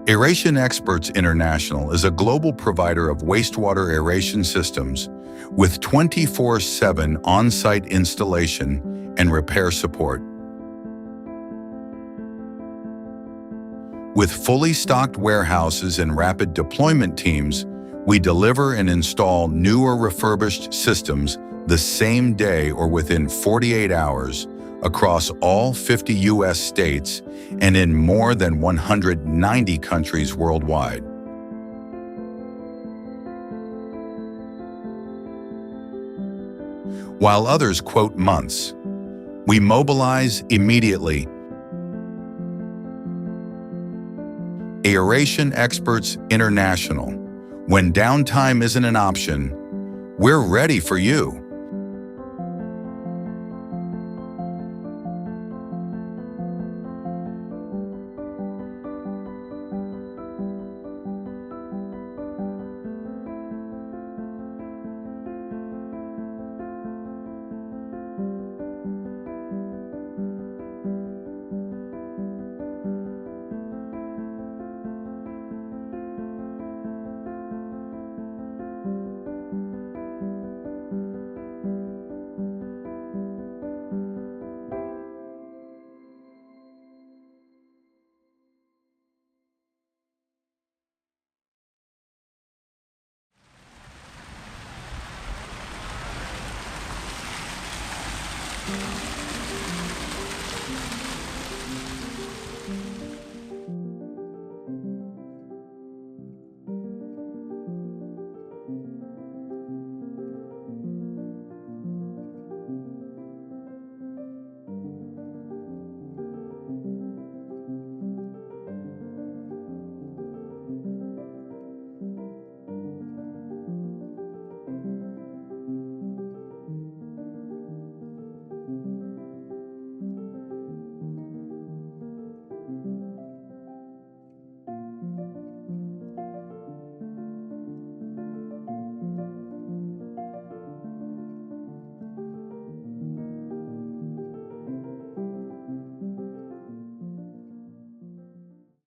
Aeration Experts International is a global provider of wastewater aeration systems with 24/7 on-site installation and repair support. With fully stocked warehouses and rapid deployment teams, we deliver and install new or refurbished systems the same day or within 48 hours across all 50 U.S. states and in more than 190 countries worldwide. While others quote months, we mobilize immediately. Aeration Experts International. When downtime isn't an option, we're ready for you.